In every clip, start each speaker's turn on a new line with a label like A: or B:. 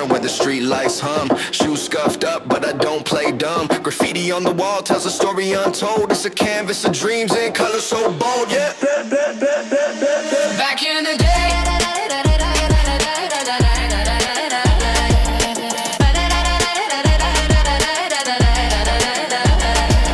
A: Where the street lights hum, shoes scuffed up, but I don't play dumb. Graffiti on the wall tells a story untold. It's a canvas of dreams in color so bold, yeah. Back in the day.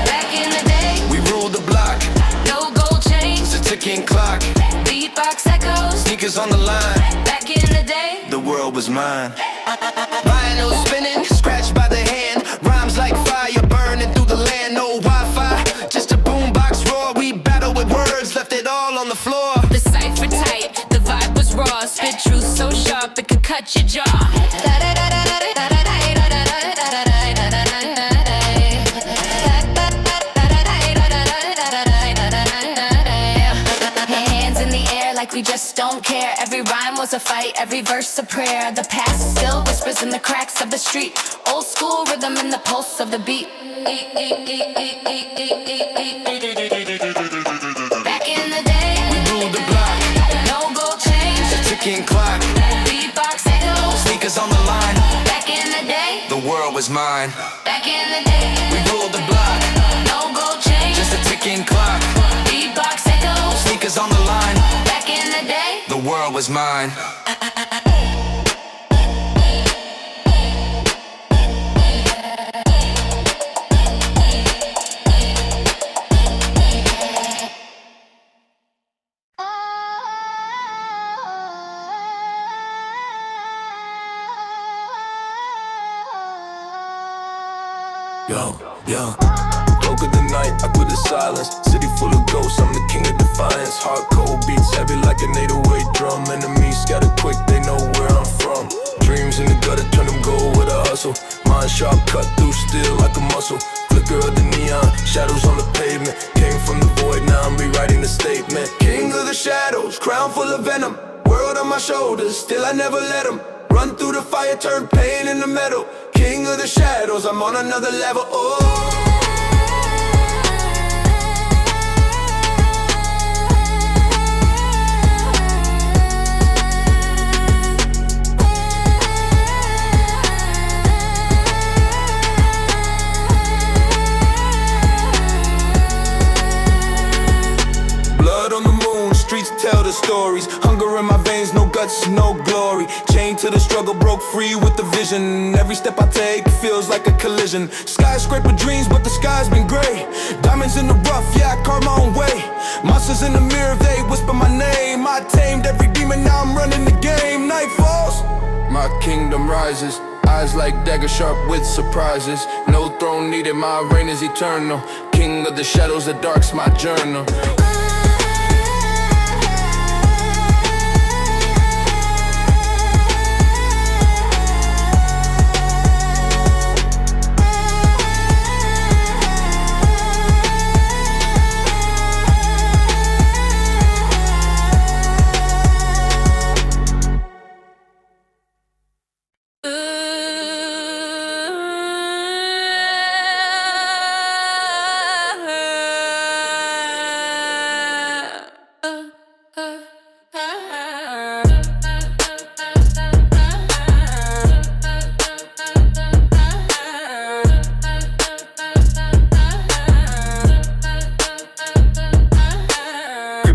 A: Back in the day, we ruled the block. No gold chains, a ticking clock. Beatbox echoes, sneakers on the line. Back in the day, the world was mine. Vinyl spinning, scratched by the hand. Rhymes like fire burning through the land. No Wi-Fi, just a boombox roar. We battle with words, left it all on the floor.
B: The cipher tight, the vibe was raw. Spit truth so sharp it could cut your jaw. Hands in the air like we just don't care. Every rhyme was a fight, every verse a prayer. The past still whispers in the cracks of the street. Old school rhythm in the pulse of the beat. Back in the day,
A: we ruled the block.
B: No gold chains,
A: a ticking clock.
B: Beatbox echoes,
A: sneakers on the line.
B: Back in the day,
A: the world was mine.
B: Back in the day,
A: we ruled the block.
B: No gold chains,
A: just a ticking clock.
B: Beatbox echoes,
A: sneakers on the line.
B: Back in the day,
A: the world was mine.
C: Yo, broke of the night, I quit the silence. City full of ghosts, I'm the king of defiance. Hard cold beats heavy like an 808 drum. Enemies scatter quick, they know where I'm from. Dreams in the gutter, turn them gold with a hustle. Mind sharp, cut through steel like a muscle. Flicker of the neon, shadows on the pavement. Came from the void, now I'm rewriting the statement. King of the shadows, crown full of venom. World on my shoulders, still I never let them. Run through the fire, turn pain into metal. King of the shadows, I'm on another level, oh. Blood on the moon, streets tell the stories. Hunger in my veins, no guts, no glory. Chained to the struggle, broke free with the vision. Every step I take feels like a collision. Skyscraper dreams, but the sky's been gray. Diamonds in the rough, yeah, I carve my own way. Monsters in the mirror, they whisper my name. I tamed every demon, now I'm running the game. Night falls, my kingdom rises. Eyes like dagger sharp with surprises. No throne needed, my reign is eternal. King of the shadows, the dark's my journal.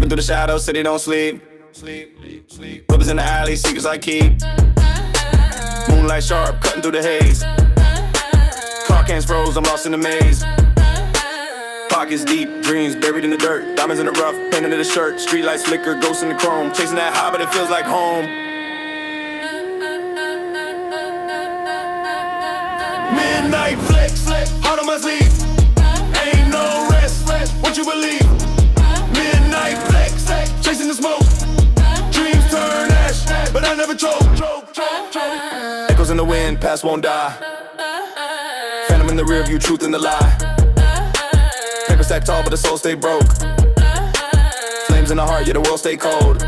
D: Through the shadows, city don't sleep. Rubbers in the alley, secrets I keep. Moonlight sharp, cutting through the haze. Car cans froze, I'm lost in the maze. Pockets deep, dreams buried in the dirt. Diamonds in the rough, painted in the shirt. Streetlights flicker, ghosts in the chrome. Chasing that high, but it feels like home.
C: Midnight flex, heart on my sleeve. Ain't no rest, what you believe. Midnight flex, chasing the smoke. Dreams turn ash, but I never choke.
D: Echoes in the wind, past won't die. Phantom in the rear view, truth in the lie. Paper stack tall, but the soul stay broke. Flames in the heart, yeah, the world stay cold.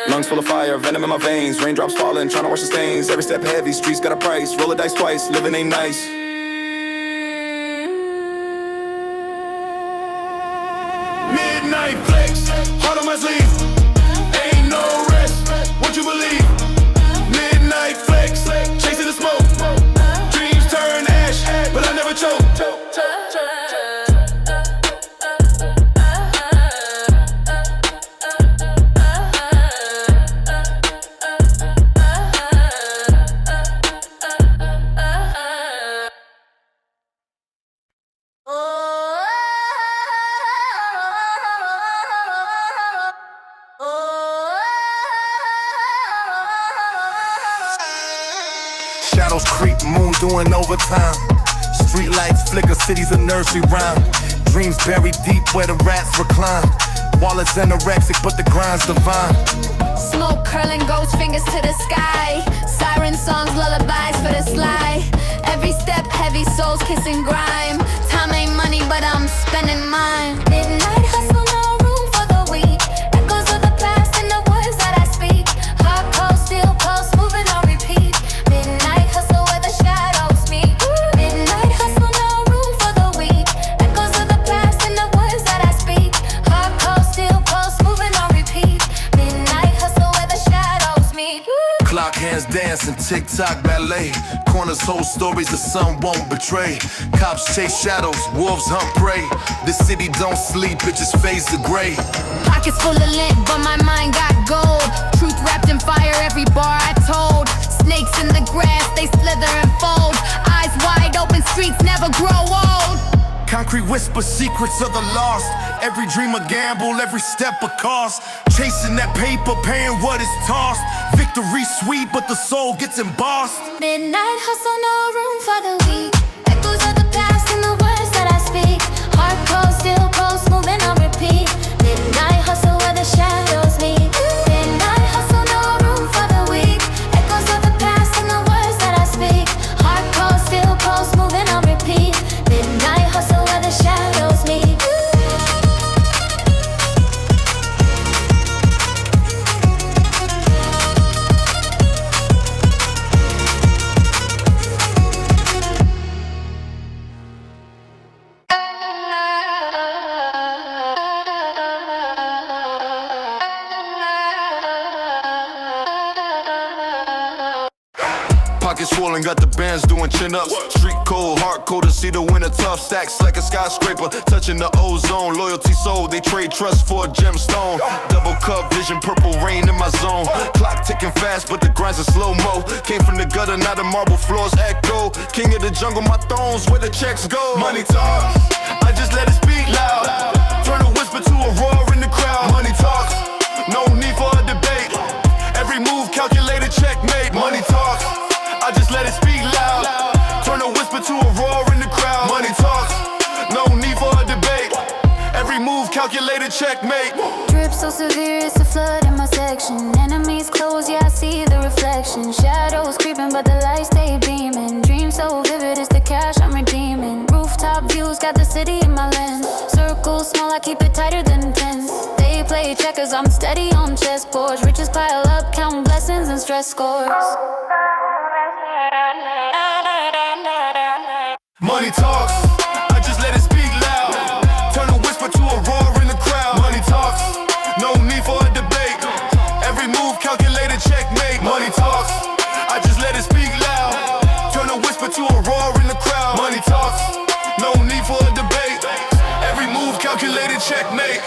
C: Lungs full of fire, venom in my veins. Raindrops falling, trying to wash the stains. Every step heavy, streets got a price. Roll the dice twice, living ain't nice. Midnight flex, heart on my sleeve. Ain't no rest, what you believe? Midnight flex, chasing the smoke. Dreams turn ash, but I never choke.
E: Shadows creep, moon doing overtime. Street lights flicker, cities a nursery rhyme. Dreams buried deep where the rats recline. Wallets anorexic, but the grind's divine.
B: Smoke curling, ghost fingers to the sky. Siren songs, lullabies for the sly. Every step heavy, souls kissing grime. Time ain't money, but I'm spending mine. Midnight hustle, no room for the weak. Echoes of the past in the words that I speak. Hot cold, steel pulse, moving on repeat. Midnight hustle where the shadows meet. Midnight hustle, no room for the weak. Echoes of the past in the words that I speak. Hot cold, steel pulse, moving on repeat. Midnight hustle where the shadows meet.
E: Clock hands dancing, tick-tock ballet. Corners hold stories the sun won't betray. Cops chase shadows, wolves hunt prey. The city don't sleep, it just fades to gray.
B: Pockets full of lint, but my mind got gold. Truth wrapped in fire, every bar I told. Snakes in the grass, they slither and fold. Eyes wide open, streets never grow old.
E: Concrete whisper secrets of the lost. Every dream a gamble, every step a cost. Chasing that paper, paying what is tossed. Victory sweet, but the soul gets embossed.
B: Midnight hustle, no room for the weak. Echoes of the past in the words that I speak. Hard cold, still pulse, moving on repeat. Midnight hustle where the shadows meet. Midnight hustle, no room for the weak. Echoes of the past in the words that I speak. Hard cold, still pulse, moving on repeat. Midnight hustle where the shadows meet.
E: Pockets swollen, got the bands doing chin-ups. Street cold, heart cold to see the winter tough. Stacks like a skyscraper, touching the ozone. Loyalty sold, they trade trust for a gemstone. Double cup vision, purple rain in my zone. Clock ticking fast, but the grind's a slow-mo. Came from the gutter, now the marble floors echo. King of the jungle, my throne's where the checks go. Money talks, I just let it speak loud. Turn a whisper to a roar in the crowd. Money talks, no need for a debate. Every move calculated, checkmate. Money talks, I just let it speak loud. Turn a whisper to a roar in the crowd. Money talks, no need for a debate. Every move calculated, checkmate.
B: Drip so severe, it's a flood in my section. Enemies close, yeah, I see the reflection. Shadows creeping, but the lights stay beaming. Dreams so vivid, it's the cash I'm redeeming. Rooftop views, got the city in my lens. Circles small, I keep it tighter than pins. They play checkers, I'm steady on chessboards. Riches pile up, count blessings and stress scores.
E: Money talks, I just let it speak loud. Turn a whisper to a roar in the crowd. Money talks, no need for a debate. Every move calculated, checkmate. Money talks, I just let it speak loud. Turn a whisper to a roar in the crowd. Money talks, no need for a debate. Every move calculated, checkmate.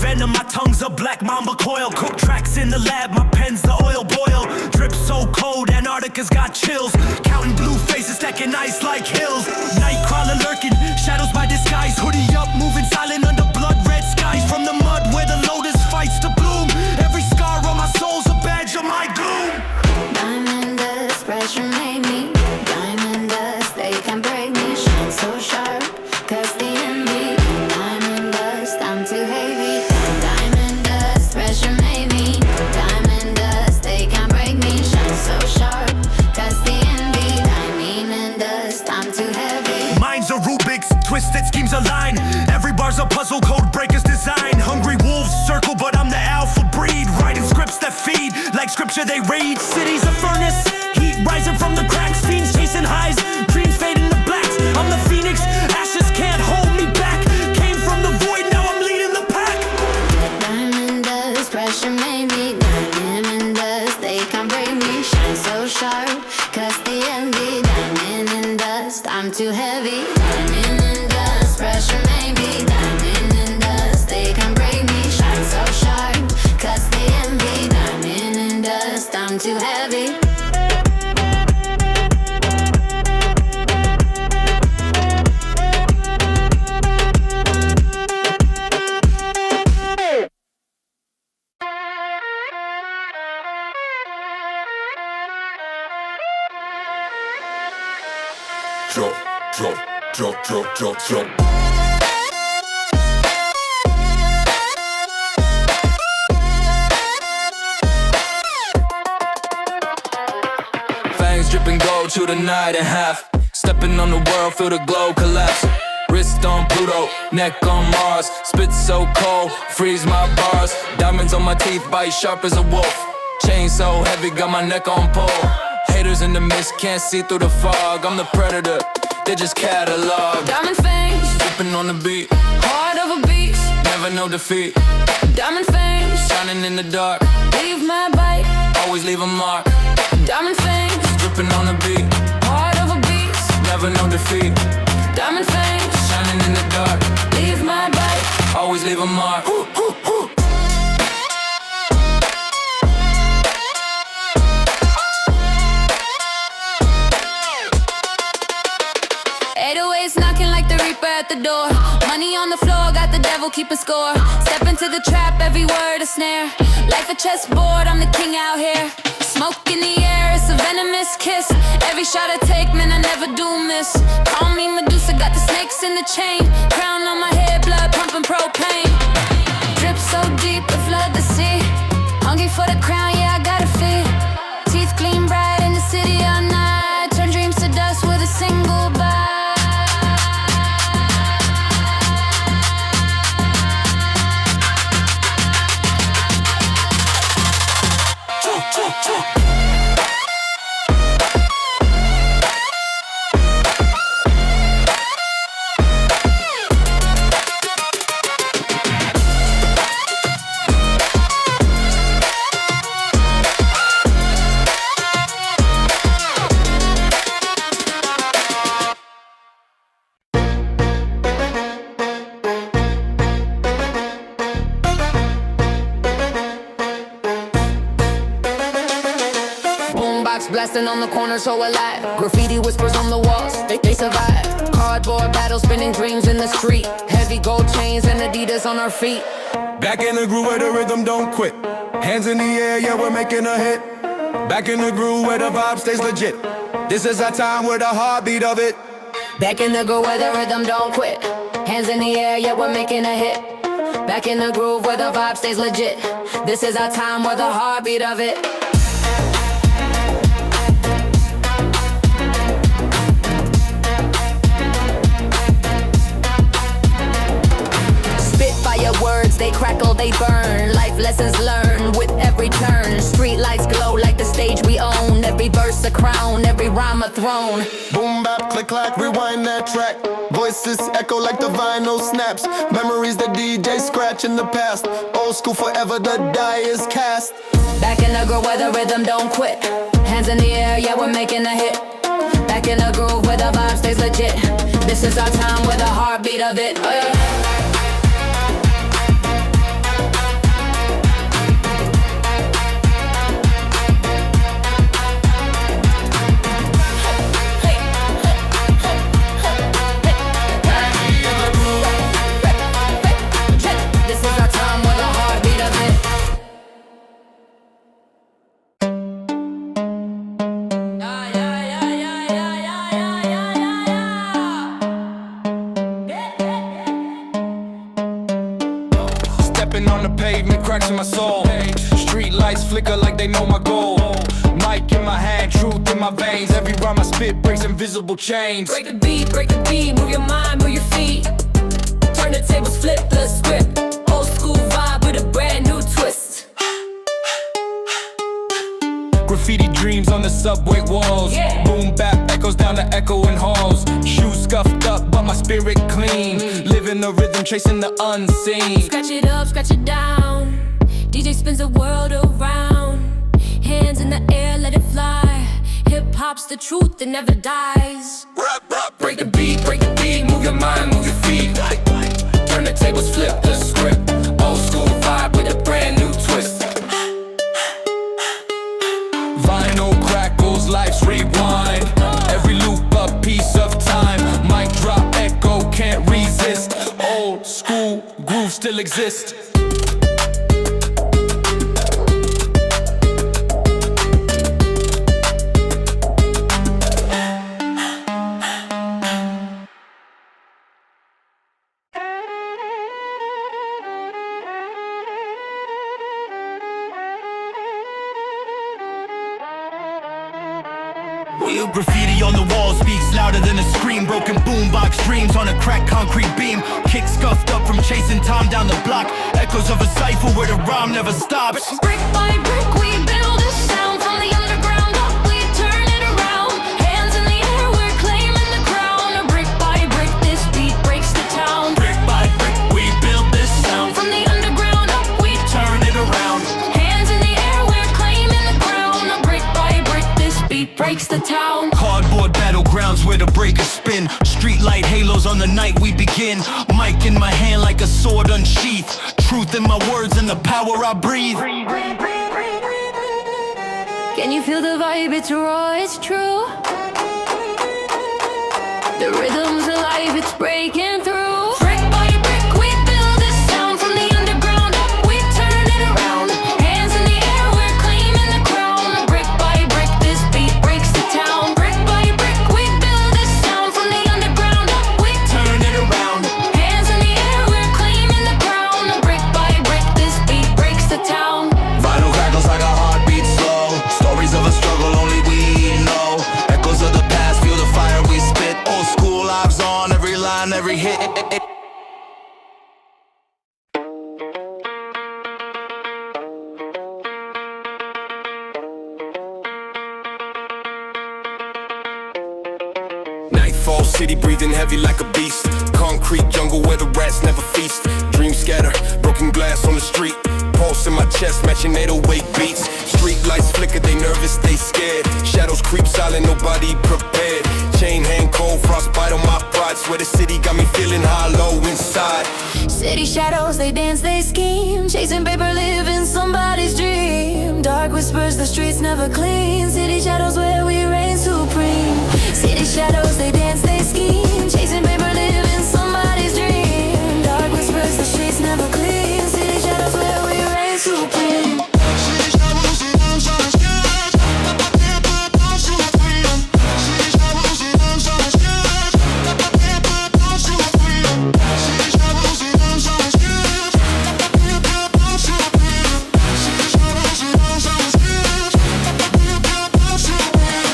F: Venom, my tongue's a black mamba coil. Cook tracks in the lab, my pen's the oil boil. Drip so cold, Antarctica's got chills. Counting blue faces, stacking ice like hills. Nightcrawler lurking, shadows by disguise. Hoodie up, moving silent under blood red skies. From the mud where the lotus fights to bloom. Every scar on my twisted schemes align. Every bar's a puzzle, code breakers design. Hungry wolves circle, but I'm the alpha breed. Writing scripts that feed, like scripture they read. City's a furnace, heat rising from the cracks. Fiends chasing highs, dreams fading to blacks. I'm the phoenix, ashes can't hold me back. Came from the void, now I'm leading the pack.
B: Diamond dust, pressure made me diamond dust. They can't break me, shine so sharp. Cause the envy, diamond and dust. I'm too heavy. Diamond and dust, pressure made me diamond and dust. They can't break me, shine so sharp. Cause the envy, diamond and dust. I'm too heavy.
C: Drop, drop, drop, drop, drop, drop.
A: Fangs dripping gold to the night and half. Stepping on the world, feel the glow collapse. Wrist on Pluto, neck on Mars. Spit so cold, freeze my bars. Diamonds on my teeth, bite sharp as a wolf. Chain so heavy, got my neck on pole. Haters in the mist, can't see through the fog. I'm the predator, they just catalog.
B: Diamond fangs,
A: Dripping on the beat,
B: heart of a beast.
A: never no defeat.
B: Diamond fangs,
A: Shining in the dark,
B: leave my bite.
A: always leave a mark.
B: Diamond fangs,
A: Dripping on the beat,
B: heart of a beast.
A: never no defeat.
B: Diamond fangs,
A: Shining in the dark,
B: leave my bite.
A: always leave a mark.
B: 808s knocking like the Reaper at the door. Money on the floor, got the devil keeping score. Step into the trap, every word a snare. Life a chessboard, I'm the king out here. Smoke in the air, it's a venomous kiss. Every shot I take, man, I never do miss. Call me Medusa, got the snakes in the chain. Crown on my head, blood pumping propane. Drip so deep, it flood the sea. Hungry for the crown, yeah, I gotta feed. Teeth clean bright in the city all night. Turn dreams to dust with a single bite. Blasting on the corner so alive. Graffiti whispers on the walls, they survive. Cardboard battles, spinning dreams in the street. Heavy gold chains and Adidas on our feet.
C: Back in the groove where the rhythm don't quit. Hands in the air, yeah, we're making a hit. Back in the groove where the vibe stays legit. This is our time with the heartbeat of it.
B: Back in the groove where the rhythm don't quit. Hands in the air, yeah, we're making a hit. Back in the groove where the vibe stays legit. This is our time with the heartbeat of it. Spitfire words, they crackle, they burn. Life lessons learned with every turn. Street lights glow like the stage we own. Every verse a crown, every rhyme a throne.
E: Boom bap, click clack, rewind that track. Voices echo like the vinyl snaps. Memories that DJ scratch in the past. Old school forever, the die is cast.
B: Back in the groove where the rhythm don't quit. Hands in the air, yeah, we're making a hit. Back in the groove where the vibe stays legit. This is our time with the heartbeat of it. Oh, yeah.
C: On the pavement, cracks in my soul. Street lights flicker like they know my goal. Mic in my hand, truth in my veins. Every rhyme I spit breaks invisible chains.
G: Break the beat, move your mind, move your feet. Turn the tables, flip the script. Old school vibe with a brand new twist.
C: Graffiti dreams on the subway walls.
G: Yeah.
C: Boom bap echoes down the echoing halls. Shoes scuffed up, but my spirit clean. Living the rhythm, chasing the unseen.
G: Scratch it up, scratch it down. DJ spins the world around. Hands in the air, let it fly. Hip hop's the truth that never dies.
C: Break the beat, move your mind, move your feet. Turn the tables, flip the script. Old school vibe with a brand new twist. Vinyl crackles, life's rewind. Every loop a piece of time. Mic drop, echo, can't resist. Old school grooves still exist.
F: Graffiti on the wall speaks louder than a scream. Broken boombox dreams on a cracked concrete beam. Kick scuffed up from chasing time down the block. Echoes of a cipher where the rhyme never stops.
B: Brick by brick we build a sound. From the underground up we turn it around. Hands in the air, we're claiming the crown. Brick by brick this beat breaks the town.
F: Brick by brick we build this sound.
B: From the underground up we
F: Turn it around.
B: hands in the air, we're claiming the crown. Brick by brick this beat breaks the town.
F: Cardboard battlegrounds where the breakers spin. Streetlight halos on the night we begin. Mic in my hand like a sword unsheathed. Truth in my words and the power I breathe.
B: Can you feel the vibe? It's raw, it's true. The rhythm's alive, it's breaking through. Brick by brick we build this sound. From the underground up we turn it around. Hands in the air, we're claiming the crown. Brick by brick this beat breaks the town. Brick by brick we build this sound. From the underground up we
F: Turn it around.
B: hands in the air, we're claiming the crown. Brick by brick this beat breaks the town.
E: Vinyl crackles like a heartbeat slow. Stories of a struggle only we know. Echoes of the past fuel the fire we spit. Old school lives on every line, every hit.
C: Nightfall city breathing heavy like a beast. Concrete jungle where the rats never feast. Dreams scatter, broken glass on the street. Pulse in my chest matching 808 beats. Street lights flicker, they nervous, they scared. Shadows creep silent, nobody prepared. Chain hang cold, frostbite on my pride. Swear the city got me feeling hollow inside.
B: City shadows, they dance, they scheme. Chasing paper, living somebody's dream. Dark whispers, the streets never clean. City shadows where we reign supreme. City shadows, they dance, they scheme. Chasing paper, living somebody's dream. Dark whispers, the streets never clean. City shadows where we reign supreme.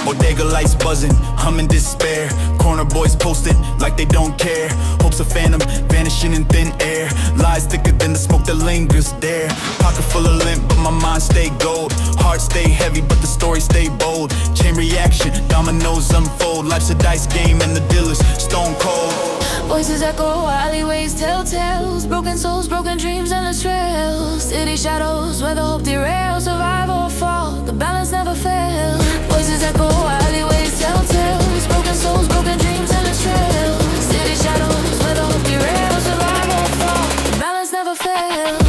F: Bodega lights buzzing, humming despair. Corner boys posted like they don't care. Hopes a phantom vanishing in thin air. Lies thicker than the smoke that lingers there. Pocket full of lint, but my mind stay gold. Heart stay heavy, but the story stay bold. Chain reaction, dominoes unfold. Life's a dice game and the dealer's stone cold.
B: Voices echo, alleyways tell tales. Broken souls, broken dreams, endless trails. City shadows where the hope derails. Survive or fall, the balance never fails. Voices echo, alleyways tell tales. Broken souls, broken dreams, endless trails. City shadows where the hope derails. Survive or fall, the balance never fails.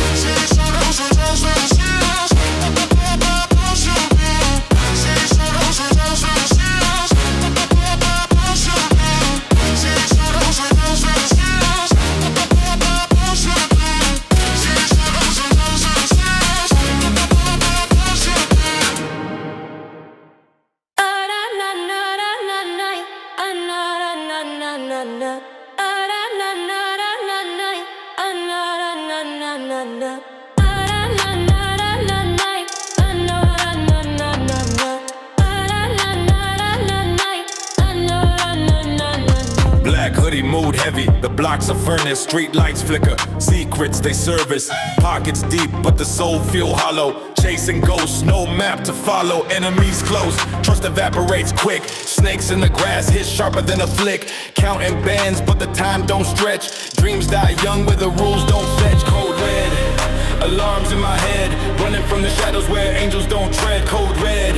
C: dirty, mood heavy. The blocks are furnace, street lights flicker. Secrets they service. Pockets deep, but the soul feel hollow. Chasing ghosts, no map to follow. Enemies close, trust evaporates quick. Snakes in the grass hit sharper than a flick. Counting bands, but the time don't stretch. Dreams die young where the rules don't fetch. Code red, alarms in my head. Running from the shadows where angels don't tread. Code red,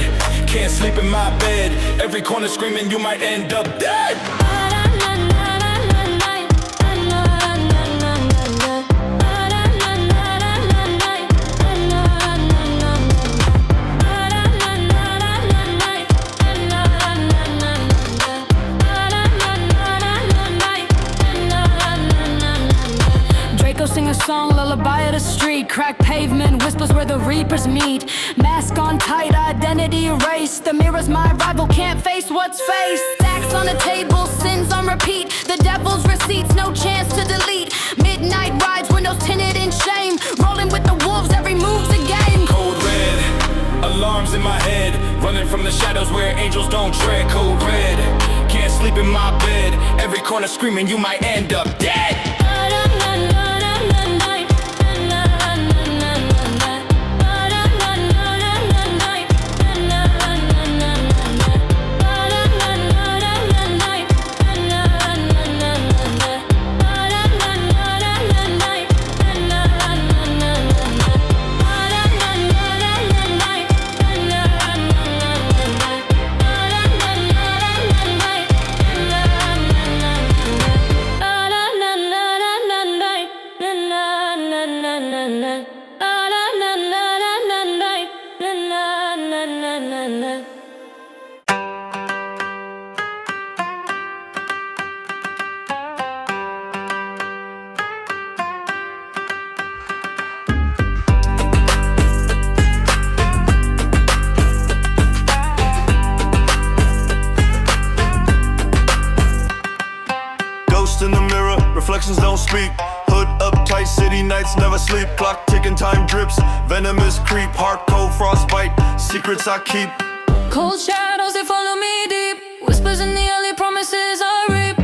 C: can't sleep in my bed. Every corner screaming you might end up dead.
G: Sing a song, lullaby of the street. Crack pavement, whispers where the reapers meet. Mask on tight, identity erased. The mirror's my rival, can't face what's faced. Stacks on the table, sins on repeat. The devil's receipts, no chance to delete. Midnight rides, windows tinted in shame. Rolling with the wolves, every move's a game.
C: Code red, alarms in my head. Running from the shadows where angels don't tread. Code red, can't sleep in my bed. Every corner screaming you might end up dead.
E: In the mirror, reflections don't speak. Hood up tight, city nights never sleep. Clock ticking, time drips, venomous creep. Heart cold, frostbite, secrets I keep.
G: Cold shadows, they follow me deep. Whispers in the alley, promises I reap.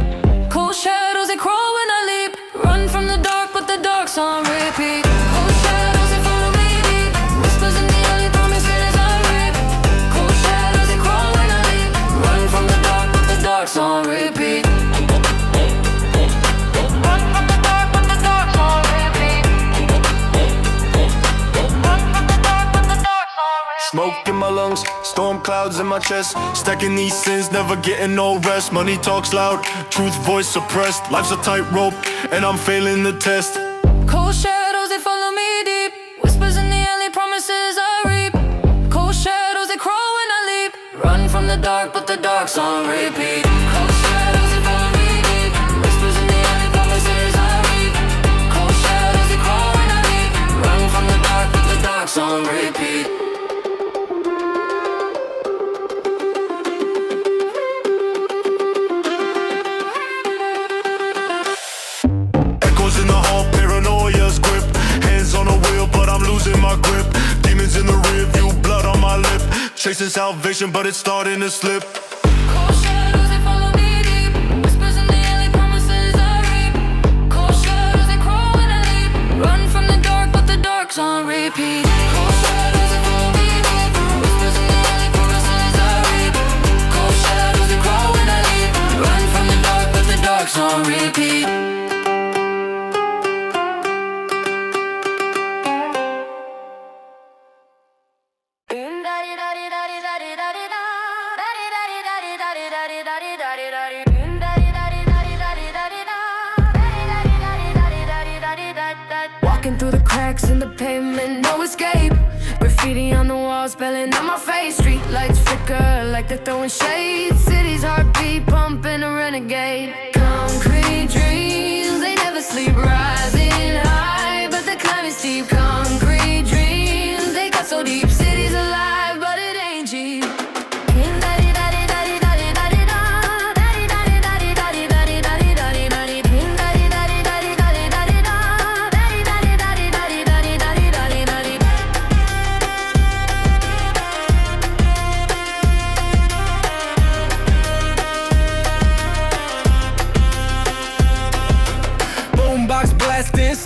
G: Cold shadows, they crawl when I leap. Run from the dark, but the dark's on repeat. Cold shadows, they follow me deep. Whispers in the alley, promises I reap. Cold shadows, they crawl when I leap. Run from the dark, but the dark's on repeat.
E: Smoke in my lungs, storm clouds in my chest. Stacking these sins, never getting no rest. Money talks loud, truth voice suppressed. Life's a tightrope, and I'm failing the test.
G: Cold shadows, they follow me deep. Whispers in the alley, promises I reap. Cold shadows, they crawl when I leap. Run from the dark, but the dark's on repeat. Cold shadows, they follow me deep. Whispers in the alley, promises I reap. Cold shadows, they crawl when I leap. Run from the dark, but the dark's on repeat.
E: My grip, demons in the rear view, blood on my lip. Chasing salvation, but it's starting to slip.
G: Cold shadows, they follow me deep. Whispers in the alley, promises I reap. Cold shadows, they crawl when I leap. Run from the dark, but the dark's on repeat. Cold shadows, they follow me deep. Whispers in the alley, promises I reap. Cold shadows, they crawl when I leap. Run from the dark, but the dark's on repeat. Walking through the cracks in the pavement, no escape. Graffiti on the wall, spelling out my face. Street lights flicker like they're throwing shade. City's heartbeat pumping a renegade. Concrete dreams, they never sleep. Rising high, but the climb is steep. Concrete dreams, they got so deep. City's alive, but it ain't cheap.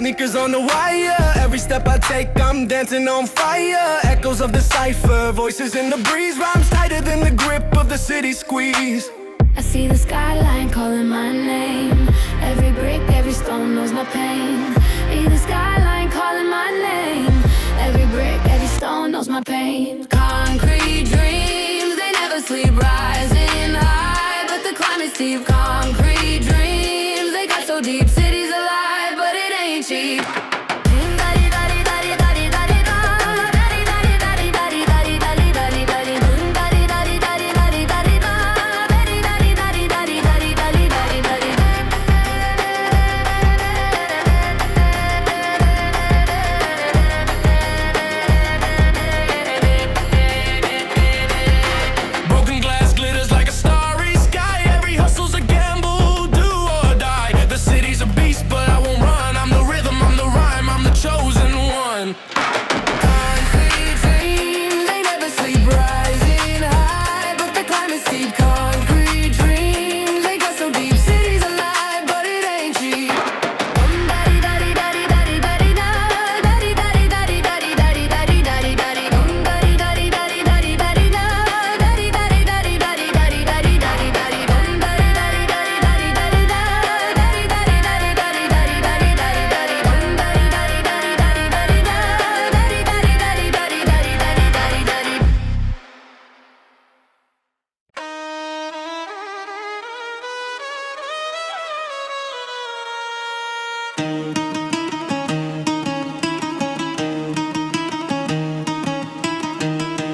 C: sneakers on the wire. Every step I take, I'm dancing on fire. Echoes of the cipher, voices in the breeze. Rhymes tighter than the grip of the city squeeze.
G: I see the skyline calling my name. Every brick, every stone knows my pain. See the skyline calling my name. Every brick, every stone knows my pain. Concrete dreams, they never sleep, rising high, but the climb is steep. Concrete dreams, they got so deep. Cities alive, but it ain't cheap.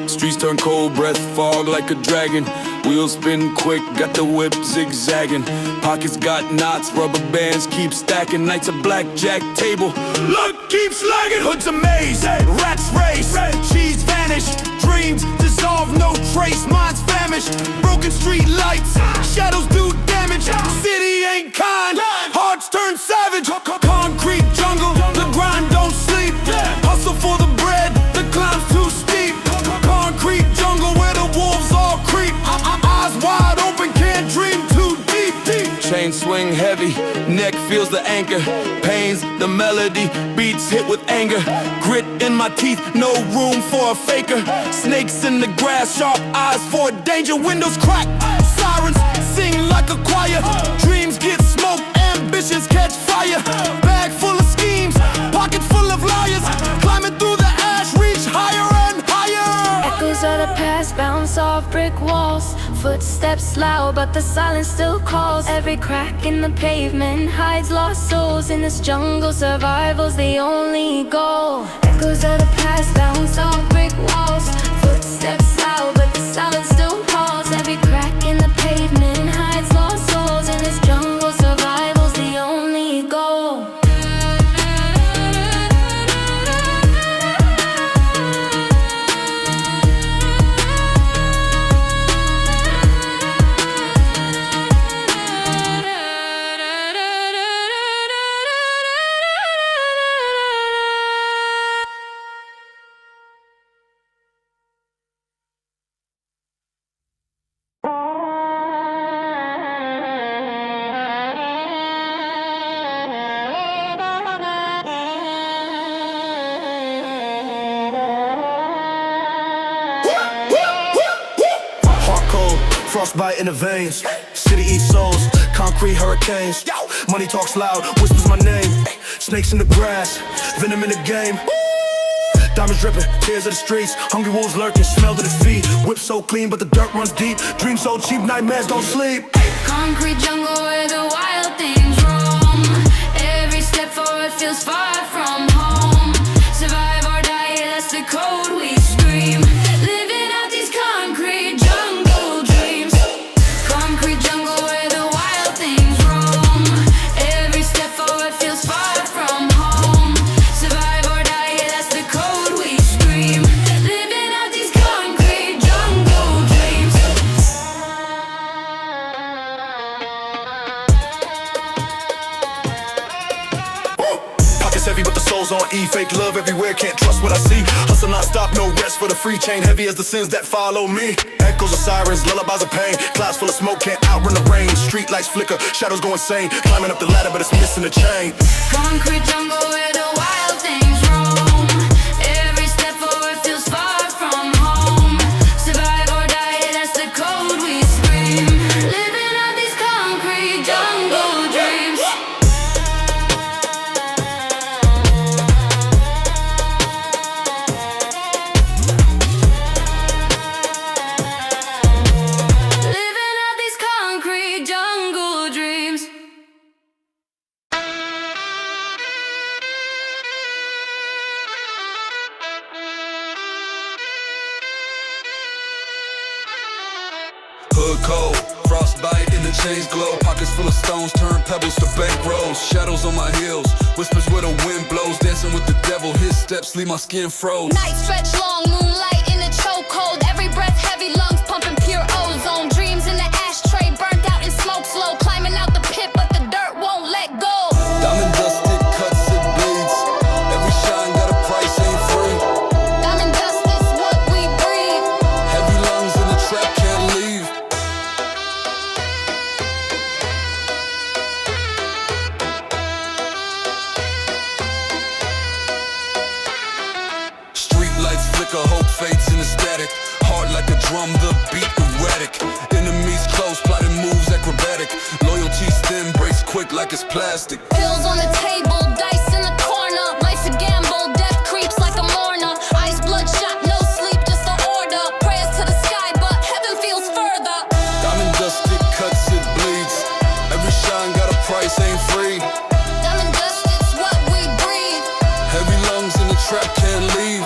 C: Streets turn cold, breath fog like a dragon. Wheels spin quick, got the whip zigzagging. Pockets got knots, rubber bands keep stacking. Nights a blackjack table, luck keeps lagging. Hoods a maze, rats race, cheese vanish. Dreams dissolve, no trace, minds famished. Broken street lights, shadows do damage. City ain't kind, hearts turn savage. Concrete jungle, the grind don't sleep. Hustle for the bread, the climb's too steep. Concrete jungle where the wolves all creep. Eyes wide open, can't dream too deep. Chain swing heavy, neck feels the anchor. Pains the melody, beats hit with anger. Grit in my teeth, no room for a faker. Snakes in the grass, sharp eyes for danger. Windows crack, sirens sing like a choir. Dreams get smoked, ambitions catch fire. Bag full of schemes, pocket full of liars. Climbing through the ash, reach higher and higher.
G: Echoes of the past bounce off brick walls. Footsteps loud, but the silence still calls. Every crack in the pavement hides lost souls. In this jungle, survival's the only goal. Echoes of the past bounce off brick walls. Footsteps loud, but the silence still calls. Every crack in the pavement hides lost souls. In this jungle, survival's the only goal.
C: Frostbite in the veins, city eats souls, concrete hurricanes. Money talks loud, whispers my name. Snakes in the grass, venom in the game. Diamonds dripping, tears of the streets. Hungry wolves lurking, smell to defeat. Whip so clean, but the dirt runs deep. Dreams so cheap, nightmares don't sleep.
G: Concrete jungle where the wild things roam. Every step forward feels far from home. Survive or die, yeah, that's the code we scream. Living out these concrete jungle dreams. Concrete jungle where the wild things roam. Every step forward feels far from home. Survive or die, yeah, that's the code we scream. Living out these concrete jungle dreams.
C: Pockets heavy, but the soul
E: Flows on E, fake love everywhere, can't trust what I see. Hustle non-stop, no rest for the free chain, heavy as the sins that follow me. Echoes of sirens, lullabies of pain, clouds full of smoke, can't outrun the rain. Street lights flicker, shadows go insane, climbing up the ladder but it's missing the chain.
G: Concrete jungle where the wild things roam. Every step forward feels far from home. Survive or die, that's the code we scream. Living out these concrete jungle dreams. Living out these concrete jungle dreams.
C: Hood cold, frostbite in the chains glow. Pockets full of stones, turn pebbles to bank rolls. Shadows on my heels, whispers where the wind blows. Dancing with the devil, his steps leave my skin froze.
B: Night stretch long, moonlight in the chokehold. Every breath heavy, lungs pumping pure ozone. Dreams in the ashtray, burnt out in smoke slow. Climbing out the pit, but the dirt won't let go.
C: Diamond dust, it cuts, it bleeds. Every shine got a price, ain't free.
B: Diamond dust is what we breathe.
C: Heavy lungs in the trap, can't leave. Street lights flicker, hope fades in the static. Hard like a drum, the beat erratic. Enemies close, plotting moves acrobatic. Loyalty's thin, breaks quick like it's plastic.
B: Pills on the table, dice in the corner. Life's a gamble, death creeps like a mourner. Eyes bloodshot, no sleep, just an order. Prayers to the sky, but heaven feels further.
C: Diamond dust, it cuts, it bleeds. Every shine got a price, ain't free.
B: Diamond dust is what we breathe.
C: Heavy lungs in the trap, can't leave.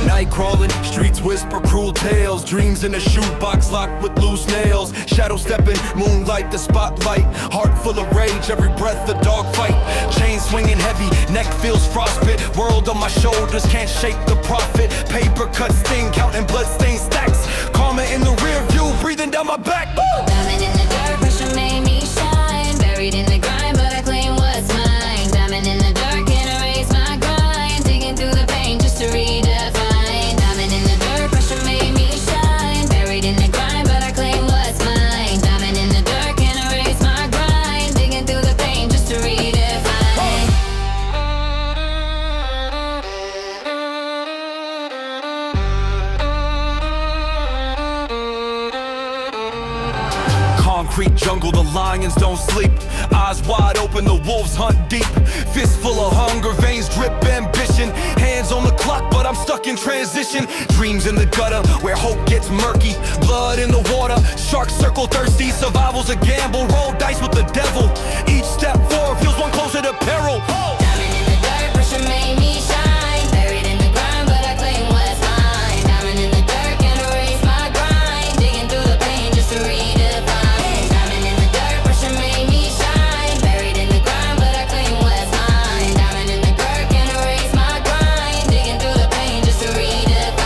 C: Night crawling, streets whisper cruel tales. Dreams in a shoebox locked with loose nails. Shadow stepping, moonlight the spotlight. Heart full of rage, every breath a dog fight. Chain swinging heavy, neck feels frostbit. World on my shoulders, can't shake the profit. Paper cut sting, counting bloodstained stacks. Karma in the rear view, breathing down my back.
B: Diamond in the dirt, pressure made me shine. Buried in the grind, but I claim what's mine. Diamond in the dirt, can't erase my grind. Digging through the pain just to redefine. Diamond in the dirt, pressure made me shine. Buried in the grind, but I claim what's mine. Diamond in the dirt, can't erase my grind. Digging through the pain just to redefine.
C: Concrete jungle, the lions don't sleep. Eyes wide open, the wolves hunt deep. Fist full of hunger, veins drip ambition. Hands on the clock, but I'm stuck in transition. Dreams in the gutter, where hope gets murky. Blood in the water, sharks circle thirsty. Survival's a gamble, roll dice with the devil. Each step forward feels one closer to peril.
B: Diamond in the dirt, pressure made me shine. Buried in the grind, but I claim what's mine. Diamond in the dirt, can't erase my grind. Digging through the pain just to redefine. Diamond in the dirt, pressure made me shine. Buried in the grind, but I claim what's mine. Diamond in the dirt, can't erase my grind. Digging through the pain just to redefine.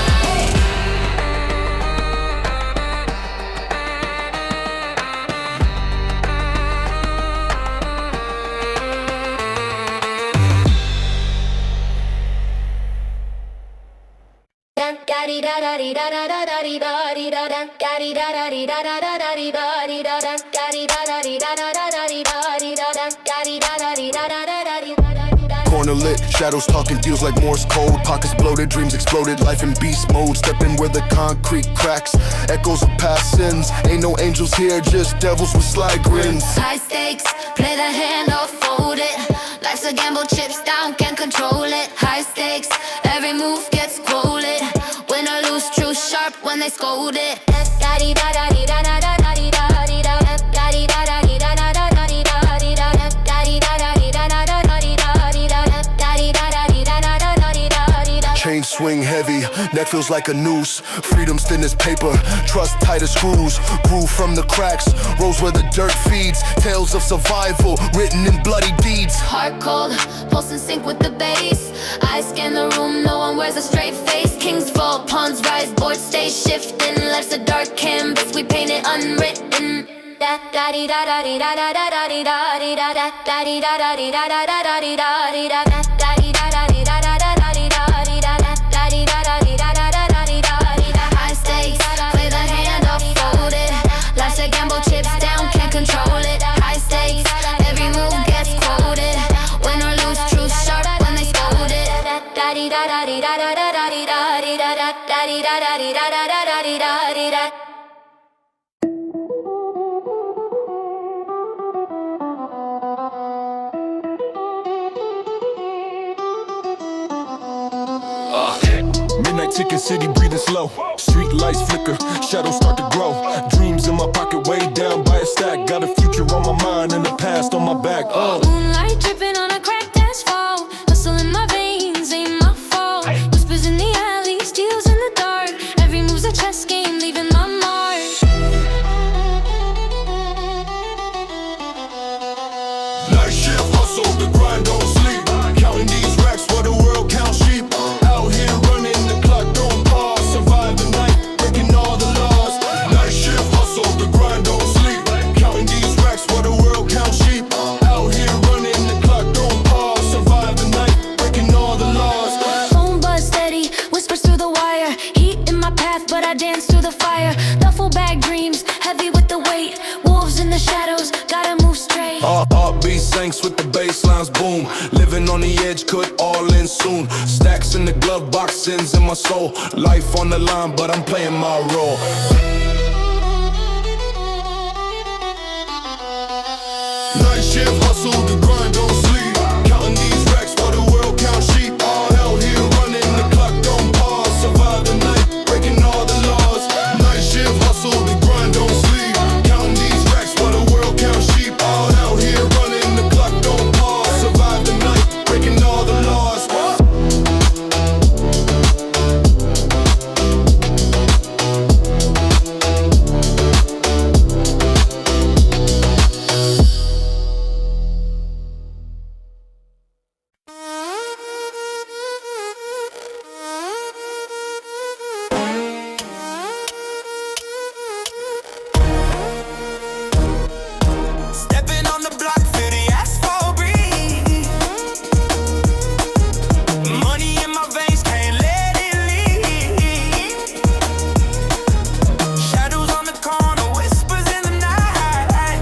E: Corner lit, shadows talking deals like Morse code. Pockets bloated, dreams exploded, life in beast mode. Stepping where the concrete cracks, echoes of past sins. Ain't no angels here, just devils with sly grins.
B: High stakes, play the hand or fold it. Life's a gamble, chips down, can't control it. High stakes, every move gets quoted. Win or lose, true sharp when they scold it.
E: neck feels like a noose. Freedom's thin as paper, trust tight as screws. Grew from the cracks, rose where the dirt feeds. Tales of survival, written in bloody deeds.
B: Heart cold, pulse in sync with the bass. I scan the room, no one wears a straight face. Kings fall, pawns rise, boards stay shifting. Life's a dark canvas, we paint it unwritten. Da da di da da di da da da da di da di da da da di da da di da da da da di da di da da da di da da di da da da da di da di da da da di da da di da da da da di da di da. High stakes, play the hand unfolded. Life's a gamble, chips down, can't control it. High stakes, every move gets quoted. Win or lose, truth sharp when they scold it. Da di da da di da da da da di da di da da da di da da di da da da da di da di da.
C: Midnight ticket, city breathing slow. Street lights flicker, shadows start to grow. Dreams in my pocket, way down by a stack. Got a future on my mind and the past on my back.
G: Moonlight dripping on a cracked asphalt. Hustle in my veins, ain't my fault. Whispers in the alley, steals in the dark. Every move's a chess game, leaving my mark.
C: Night shift hustle, the grind don't sleep. Counting these racks while the world counts sheep. Out here running, the clock don't pause. Survive the night, breaking all the laws. Night shift hustle, the grind don't sleep. Counting these racks while the world counts sheep. Out here running, the clock don't pause. Survive the night, breaking all the laws.
G: Phone buzz steady, whispers through the wire. Heat in my path, but I dance through the fire. Duffel bag dreams, heavy with the weight. Wolves in the shadows, gotta move straight.
C: Heartbeat sinks with the bass lines boom. Living on the edge, could all in soon. Stacks in the glove box, sins in my soul. Life on the line, but I'm playing my role. Night shift hustle, the grind don't sleep. Counting these racks while the world counts sheep. All out here running, the clock don't pause. Survive the night, breaking all the laws. Night shift hustle, the grind don't sleep. Counting these racks while the world counts sheep. All out here running, the clock don't pause. Survive the night, breaking all the laws.
A: Stepping on the block, feel the asphalt breathe. Money in my veins, can't let it leave. Shadows on the corner, whispers in the night.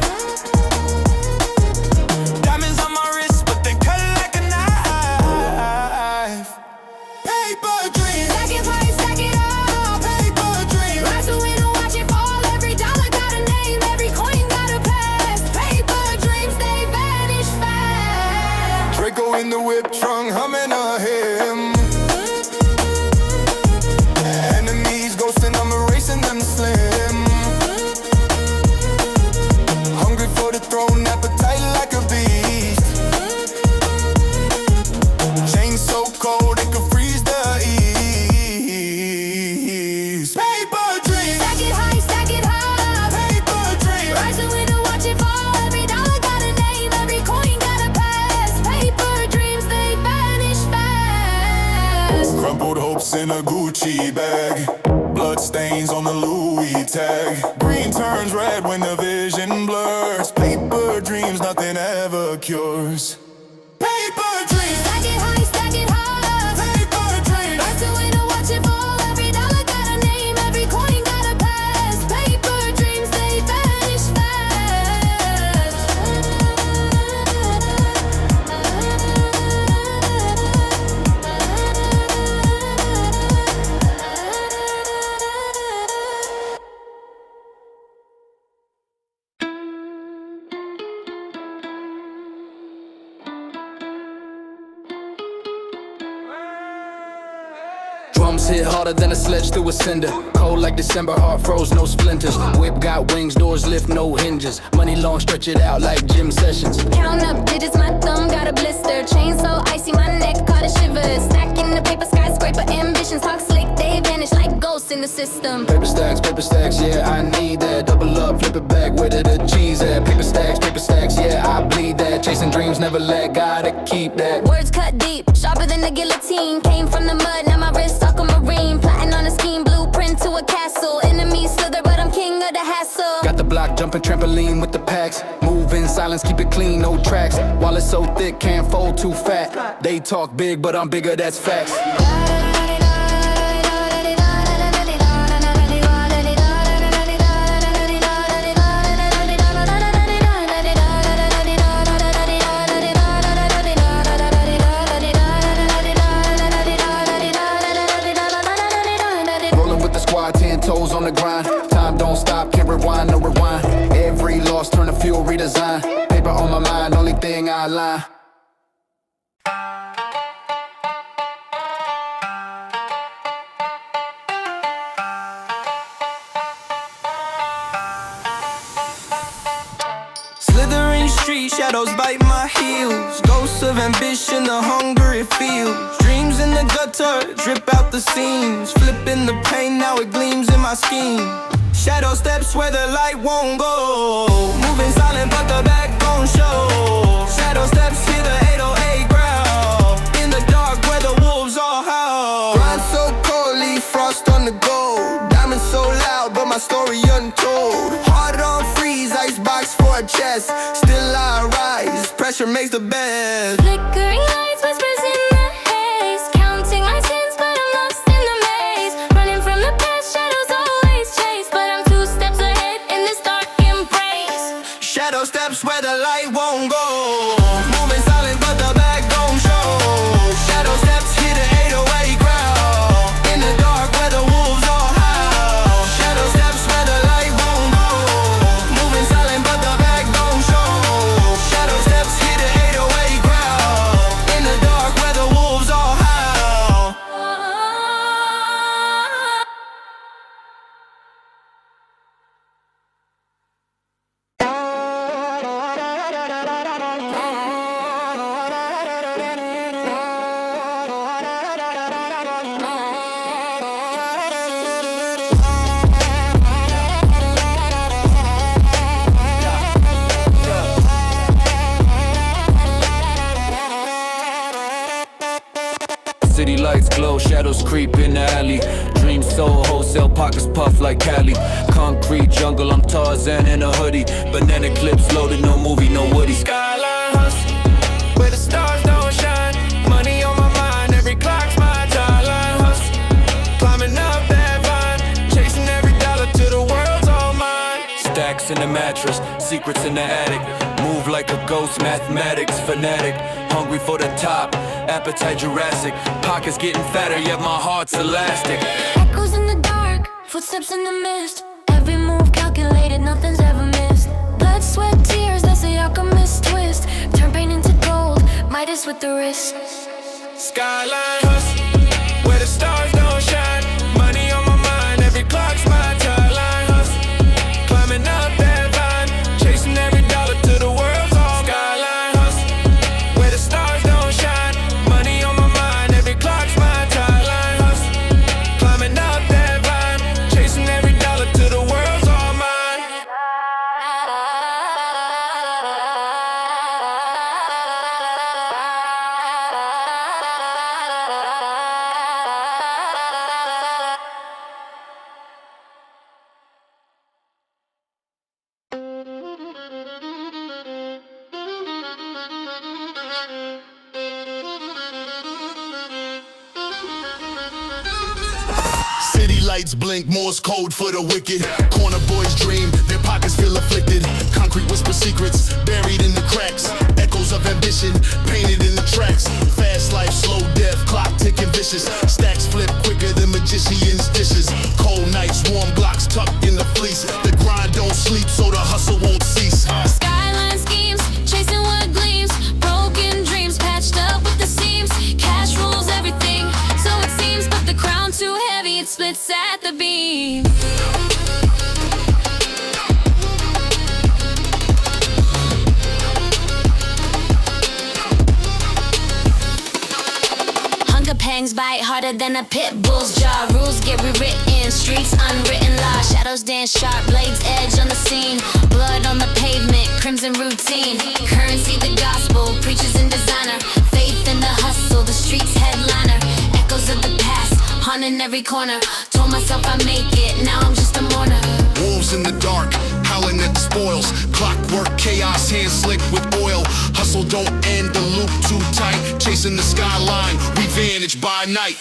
A: Diamonds on my wrist, but they cut like a knife. Paper dreams,
G: Stack it high, stack it up.
A: paper dreams.
G: Rise the window, watch it fall. Every dollar got a name, every coin got a past. Paper dreams, they vanish fast.
C: Draco in the whip trunk, humming a hymn. Enemies ghosting, I'm erasing them slim. Hungry for the throne, appetite like a beast. Chains so cold, it could freeze the east. Paper dreams,
G: Stack it high, stack it up.
C: paper dreams.
G: Rise the window, watch it fall. Every dollar got a name, every coin got a past. Paper dreams, they vanish fast.
C: Crumpled hopes in a Gucci bag. Blood stains on the Louis tag. Green turns red when the vision blurs. Paper dreams, nothing ever cures. Paper dreams,
G: Stack it high, stack it up.
C: paper dreams.
G: Rise the window, watch it fall. Every dollar got a name, every coin got a past. Paper dreams, they vanish fast.
H: Drums hit harder than a sledge through a cinder. Cold like December, heart froze, no splinters. Whip got wings, doors lift, no hinges. Money long, stretch it out like gym sessions.
B: Count up digits, my thumb got a blister. Chain so icy, my neck caught a shiver. Stacking the paper, skyscraper ambitions. Talk slick, they vanish like ghosts in the system.
H: Paper stacks, yeah, I need that. Double up, flip it back, where did the cheese at? Paper stacks, yeah, I bleed that. Chasing dreams, never let, gotta keep that.
B: Words cut deep, sharper than the guillotine. Came from the mud, now my wrist aquamarine. Plotting on a scheme, blueprint to a castle. Enemies slither, but I'm king of the hassle.
H: Got the block jumping trampoline with the packs. Move in silence, keep it clean, no tracks. While it's so thick, can't fold too fat. They talk big, but I'm bigger, that's facts. Toes on the grind, time don't stop, can't rewind, no rewind. Every loss turn to fuel, redesign. Paper on my mind, only thing I line.
C: Slithering street shadows bite my heels. Ghosts of ambition, the hunger it feels. Dreams in the gutter, drip out the seams. Flipping the pain, now it gleams in my scheme. Shadow steps where the light won't go. Moving silent, but the backbone show. Shadow steps, hear the 808 growl. In the dark where the wolves all howl. Grind so cold, leave frost on the gold. Diamond so loud, but my story untold. Heart on freeze, icebox for a chest. Still I rise, pressure makes the best.
B: Flickering lights, whispers in the haze. Counting my sins, but I'm lost in the maze. Running from the past, shadows always chase. But I'm 2 steps ahead in this dark embrace.
C: Shadow steps where the light won't go. Moving silent, but the backbone show. Shadow steps, hear the 808 growl. In the dark where the wolves all howl. Shadow steps where the light won't go. Moving silent, but the backbone show. Shadow steps, hear the 808 growl. In the dark where the wolves all howl.
H: City lights glow, shadows creep in the alley. Dreams so wholesale, pockets puff like Cali. Concrete jungle, I'm Tarzan in a hoodie. Banana clips loaded, no movie, no Woody.
C: Skyline Hustle, where the stars don't shine. Money on my mind, every clock's my Skyline Hustle. Climbing up that vine, chasing every dollar till the world's all mine.
H: Stacks in the mattress, secrets in the attic. Move like a ghost, mathematics fanatic. Hungry for the top, appetite Jurassic. Pockets getting fatter, yet my heart's elastic.
B: Echoes in the dark, footsteps in the mist. Every move calculated, nothing's ever missed. Blood, sweat, tears, that's the alchemist twist. Turn pain into gold, Midas with the wrist.
C: Skyline Hustle, where the stars don't shine. Money on my mind, every clock's my Skyline Hustle. Climbing up that vine, chasing every dollar till the world's all mine. Skyline Hustle, where the stars don't shine. Money on my mind, every clock's my Skyline Hustle. Climbing up that vine, chasing every dollar till the world's all mine.
E: City lights blink, Morse code for the wicked. Corner boys dream, their pockets feel afflicted. Concrete whisper secrets, buried in the cracks. Echoes of ambition, painted in the tracks. Fast life, slow death, clock ticking vicious. Stacks flip quicker than magician's dishes. Cold nights, warm Glocks tucked in the fleece. The grind don't sleep, so the hustle won't cease.
B: Skyline schemes, chasing what gleams. Broken dreams patched up with the seams. Cash rules everything, so it seems. But the crown to harder than a pit bull's jaw. Rules get rewritten, streets unwritten law. Shadows dance sharp, blades edge on the scene. Blood on the pavement, crimson routine. Currency the gospel, preachers and designer. Faith in the hustle, the streets headliner. Echoes of the past, haunting every corner. Told myself I'd make it, now I'm just a mourner.
E: Wolves in the dark, howling at the spoils. Clockwork chaos, hands slick with oil. Hustle don't end, the loop too tight. Chasing the skyline, we vanish by night.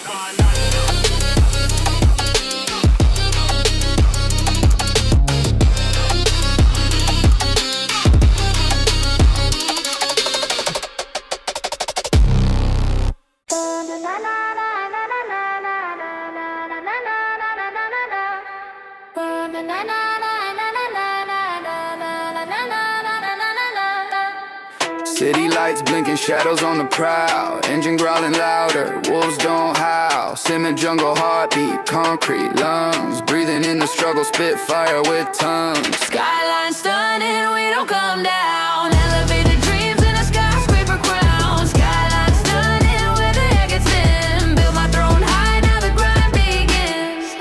H: City lights blinking, shadows on the prowl. Engine growling louder, wolves don't howl. Cement jungle heartbeat, concrete lungs. Breathing in the struggle, spit fire with tongues.
G: Skyline stuntin', we don't come down. Elevated dreams in a skyscraper crown. Skyline stuntin', where the air gets thin. Build my throne high, now the grind begins.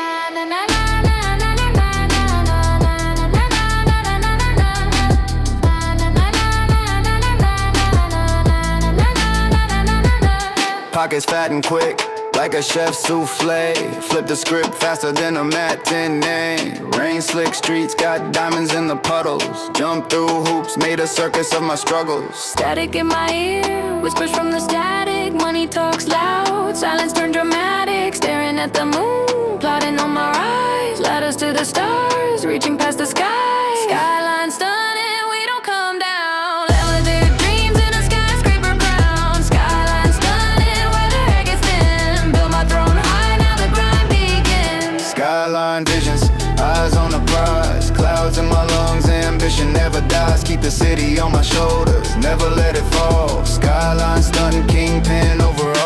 H: Pockets fat and quick, like a chef's souffle. Flip the script faster than a matinee. Rain slick streets got diamonds in the puddles. Jump through hoops, made a circus of my struggles.
G: Static in my ear, whispers from the static. Money talks loud, silence turned dramatic. Staring at the moon, plotting on my rise. Ladders to the stars, reaching past the sky. Skyline stunning, we don't come down. Elevated dreams in a skyscraper crown. Skyline stunning, where the air gets thin. Build my throne high, now the grind begins.
H: Skyline visions, eyes on the prize. Clouds in my lungs, ambition never dies. Keep the city on my shoulders, never let it fall. Skyline stuntin', kingpin overall.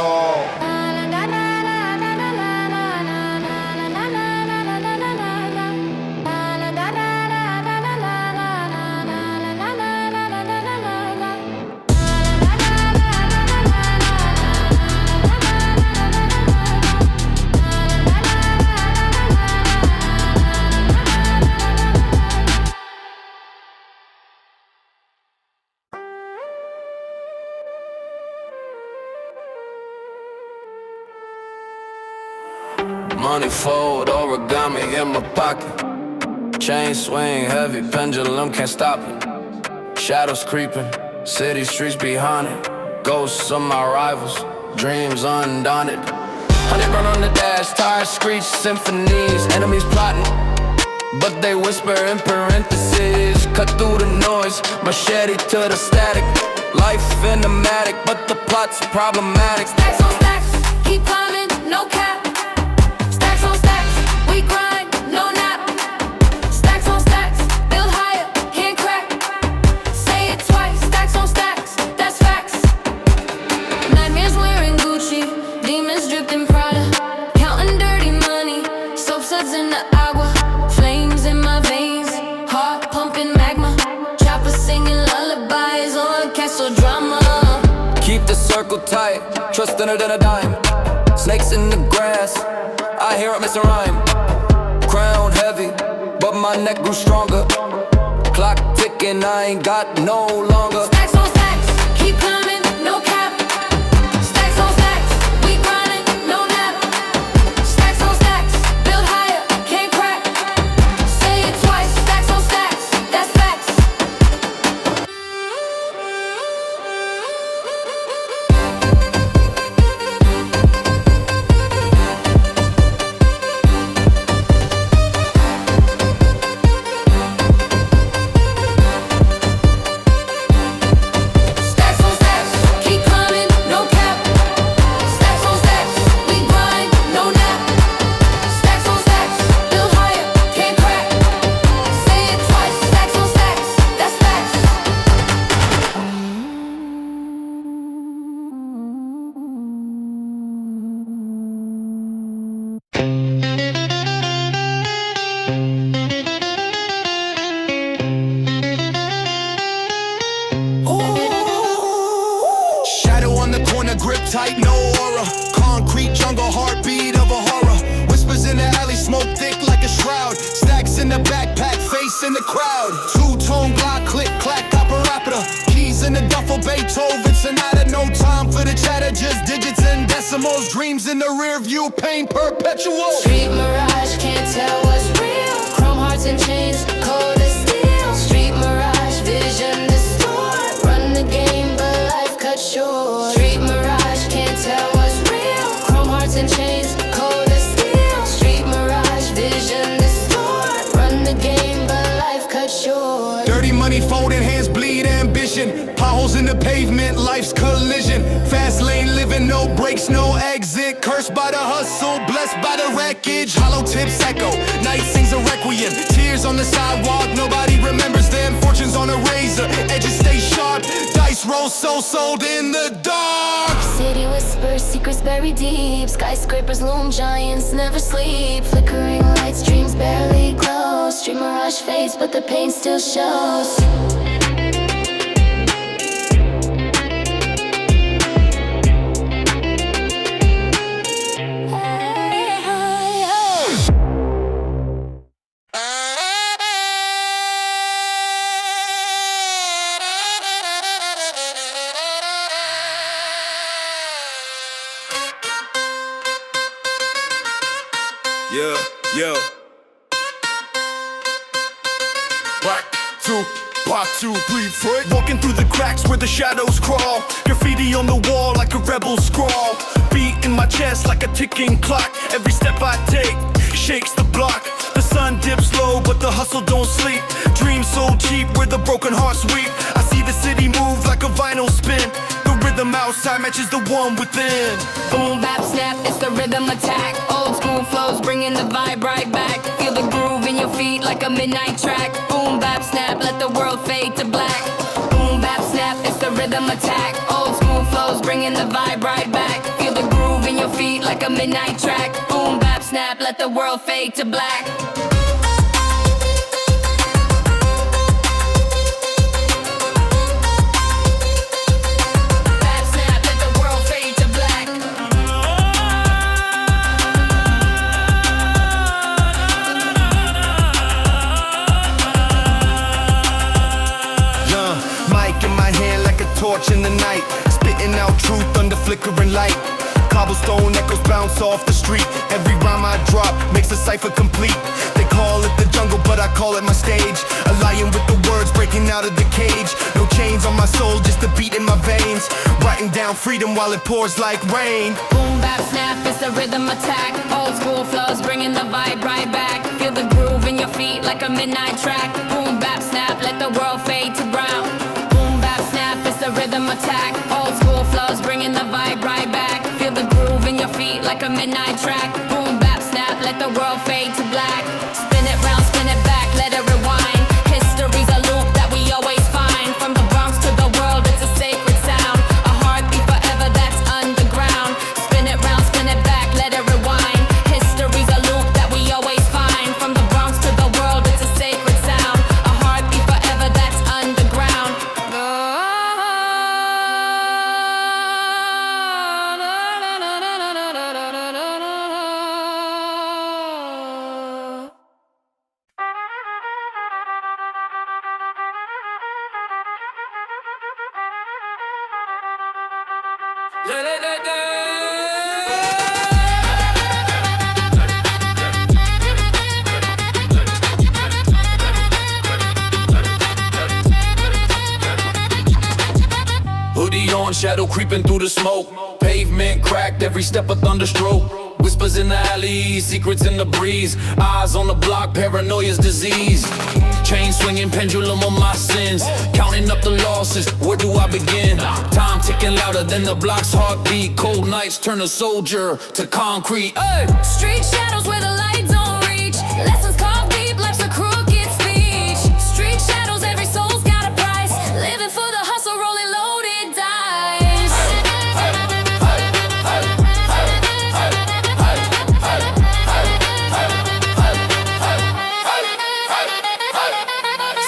I: Money fold, origami in my pocket. Chain swing, heavy pendulum, can't stop it. Shadows creeping, city streets behind it. Ghosts of my rivals, dreams undaunted. 100 run on the dash, tires screech, symphonies. Enemies plotting, but they whisper in parentheses. Cut through the noise, machete to the static. Life in the matic, but the plot's problematic.
G: Stacks on stacks, keep climbing, no cap. Stacks on stacks, we grind, no nap. Stacks on stacks, build higher, can't crack. Say it twice, stacks on stacks, that's facts. Nightmares wearing Gucci, demons dripped in Prada. Counting dirty money, soap suds in the agua. Flames in my veins, heart pumping magma. Chopper singing lullabies on castle drama.
I: Keep the circle tight, trust thinner than a dime. Snakes in the grass, I hear it missing rhyme. Crown heavy, but my neck grew stronger. Clock ticking, I ain't got no longer.
G: Stacks on stacks, keep climbing, no cap. Stacks on stacks, we grinding, no nap. Stacks on stacks, build higher, can't crack. Say it twice, stacks on stacks, that's facts. Stacks on stacks,
C: in the crowd. Two-tone block, click, clack, operator. Keys in the duffel, Beethoven sonata. No time for the chatter, just digits and decimals. Dreams in the rear view, pain perpetual.
G: Street Mirage, can't tell what's real. Chrome hearts and chains, cold as steel. Street Mirage, vision distort. Run the game, but life cut short. Street Mirage, can't tell what's real. Chrome hearts and chains, cold as steel. Street Mirage, vision distort. Run the game, but life cut short.
C: Dirty money, folding hands, bleed ambition. Potholes in the pavement, life's collision. Fast lane living, no brakes, no exit. Cursed by the hustle, blessed by the wreckage. Hollow tips echo, night sings a requiem. Tears on the sidewalk, nobody remembers them. Fortunes on a razor, edges stay sharp. Dice roll so sold in the dark.
G: City whispers, secrets buried deep. Skyscrapers loom, giants never sleep. Flickering lights, dreams barely glow. Street Mirage fades, but the pain still shows.
C: Yeah. Part two, 3 foot.
F: Walking through the cracks where the shadows crawl. Graffiti on the wall like a rebel scrawl. Beat in my chest like a ticking clock. Every step I take shakes the block. The sun dips low but the hustle don't sleep. Dreams so cheap where the broken hearts weep. I see the city move like a vinyl spin. The rhythm outside matches the one within.
B: Boom, bap, snap, it's the rhythm attack. Old school flows bringing the vibe right back. Feel the groove in your feet like a midnight track. Boom, bap, snap, let the world fade to black. Boom, bap, snap, it's the rhythm attack. Old school flows bringing the vibe right back. Feel the groove in your feet like a midnight track. Boom, bap, snap, let the world fade to black.
C: Torch in the night, spitting out truth under flickering light. Cobblestone echoes bounce off the street. Every rhyme I drop makes a cipher complete. They call it the jungle, but I call it my stage. A lion with the words breaking out of the cage. No chains on my soul, just a beat in my veins. Writing down freedom while it pours like rain.
B: Boom, bap, snap, it's the rhythm attack. Old school flows bringing the vibe right back. Feel the groove in your feet like a midnight track. Boom, bap, snap, let the world fade to brown. The rhythm attack, old school flows bringing the vibe right back. Feel the groove in your feet like a midnight track. Boom, bap, snap, let the world fade to black. Spin it round, spin it back, let it rewind. History's a loop that we always find. From the Bronx to the world, it's a sacred sound. A heartbeat forever, that's underground. Spin it round, spin it back, let it rewind. History's a loop that we always find. From the Bronx to the world, it's a sacred sound. A heartbeat forever, that's underground.
H: Hoodie on, shadow creeping through the smoke. Pavement cracked, every step a thunderstroke. Whispers in the alley, secrets in the breeze. Eyes on the block, paranoia's disease. Chain swinging, pendulum on my sins. Counting up the losses, where do I begin? Time ticking louder than the block's heartbeat. Cold nights turn a soldier to concrete. Hey!
B: Street shadows where the light don't reach. Lessons carved deep, life's a crooked speech. Street shadows, every soul's got a price. Living for the hustle, rolling loaded dice.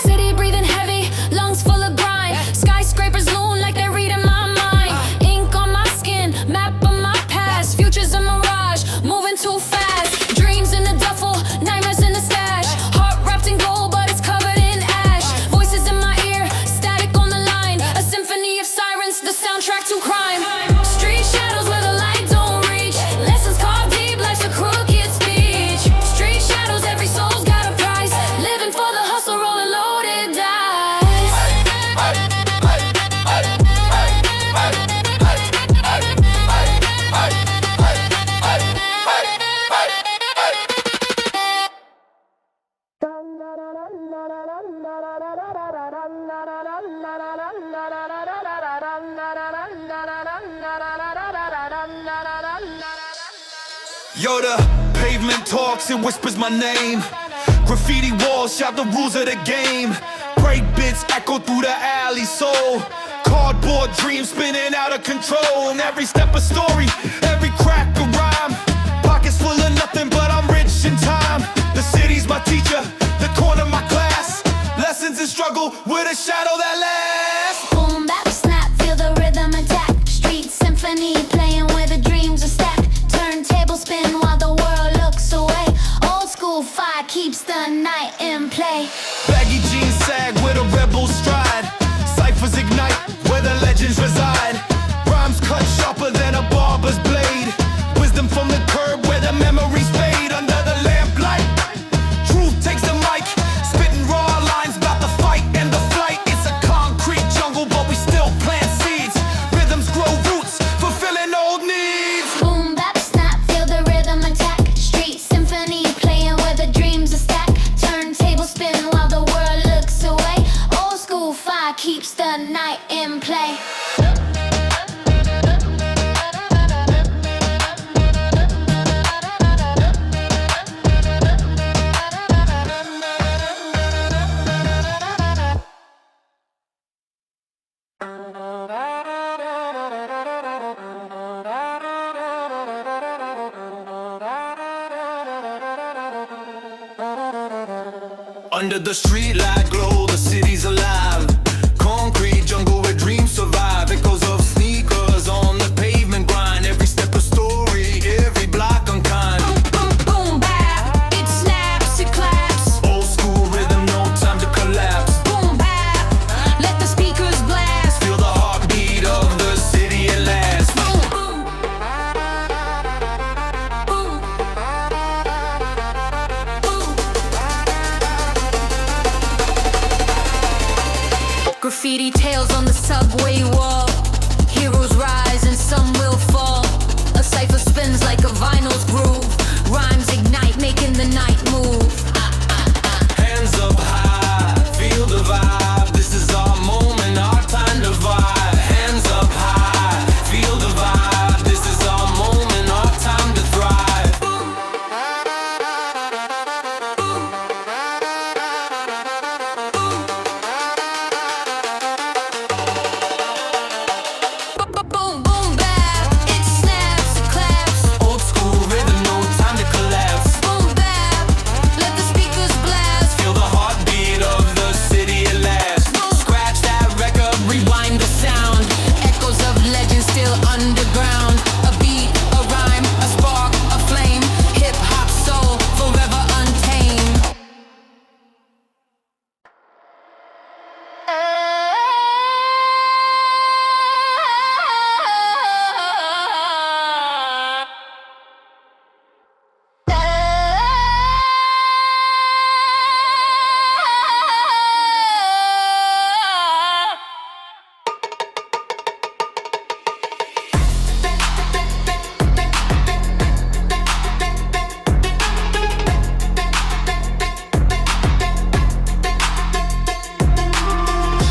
B: City breathing heavy, lungs full of grind. Skyscrapers loom like they're reading my mind. Ink on my skin, map of my past. Future's a mirage, moving too fast. Dreams in the duffel, nightmares in the
C: Yo, the pavement talks and whispers my name. Graffiti walls shout the rules of the game. Break bits echo through the alley, so cardboard dreams spinning out of control. And every step a story, every crack a rhyme. Pockets full of nothing, but I'm rich in time. The city's my teacher, the corner my class. Lessons in struggle with a shadow that lasts.
B: Boom, bap, snap, feel the rhythm attack. Street symphony, playing where the dreams are stacked. Turntable spin while the world looks away. Old school fire keeps the night in play.
C: Baggy jeans sag where the rebels stride. Ciphers ignite where the legends reside. Rhymes cut sharper than a barber's blade. Wisdom from the curb where the memories fade. Under the lamplight, truth takes the mic. Spitting raw lines about the fight and the flight. It's a concrete jungle, but we still plant seeds. Rhythms grow roots, fulfilling old needs.
B: Boom, bap, snap, feel the rhythm attack. Street symphony, playing where the dreams are stacked. Turntable spin while the world looks away. Old school fire keeps the night in play.
C: Under the streetlight glow, the city's alive. Concrete jungle where dreams survive. Echoes of sneakers on the pavement grind. Every step a story, every block unkind.
G: Boom, boom, boom, bap. It snaps, it claps.
C: Old school rhythm, no time to collapse.
G: Boom, bap. Let the speakers blast.
C: Feel the heartbeat of the city at last.
G: Boom, boom. Boom. Graffiti tales on the subway wall. Heroes rise and some will fall. A cipher spins like a vinyl's groove. Rhymes ignite, making the night move.
C: Hands up high, feel the vibe. This is our moment, our time to vibe. Hands up high, feel the vibe. This is our moment, our time to thrive.
G: Boom, boom, bap. It snaps, it claps.
C: Old school rhythm, no time to collapse.
G: Boom, bap. Let the speakers blast.
C: Feel the heartbeat of the city at last. Scratch that record,
G: Rewind the sound. Echoes of legends still underground. A beat, a rhyme, a spark, a flame. Hip hop soul, forever untamed.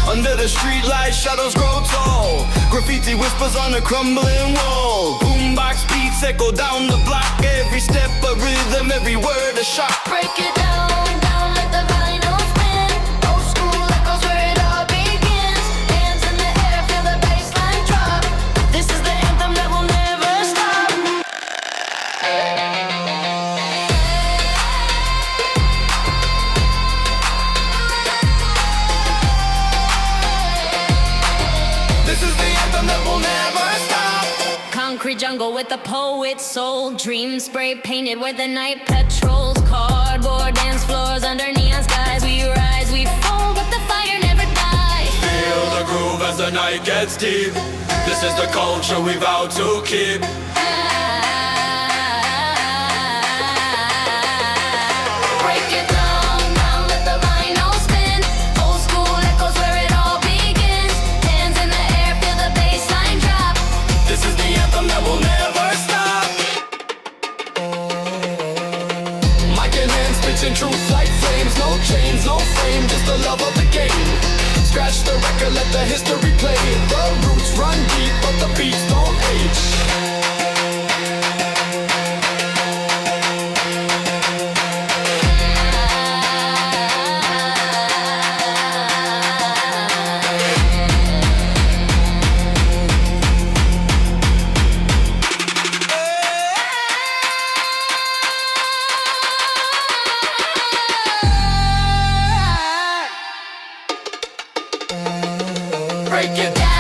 C: under the streetlight, shadows grow tall. Graffiti whispers on the crumbling wall. Boombox beats echo down the block. Every step a rhythm, every word a shock.
B: Break it down, down, let the vinyl spin. Old school echoes where it all begins. Hands in the air, feel the bassline drop. This is the anthem that will never stop.
C: This is the anthem that will never stop.
G: Concrete jungle with the poet's soul. Dreams spray painted where the night patrols. Cardboard dance floors under neon skies. We rise, we fall, but the fire never dies.
C: Feel the groove as the night gets deep. This is the culture we vow to keep.
B: Break it down, down, let the vinyl spin. Old school echoes where it all begins. Hands in the air, feel the bassline drop.
C: This is the anthem that will never stop. Mic and hands, pitching truth like flames, no change.
B: break it down.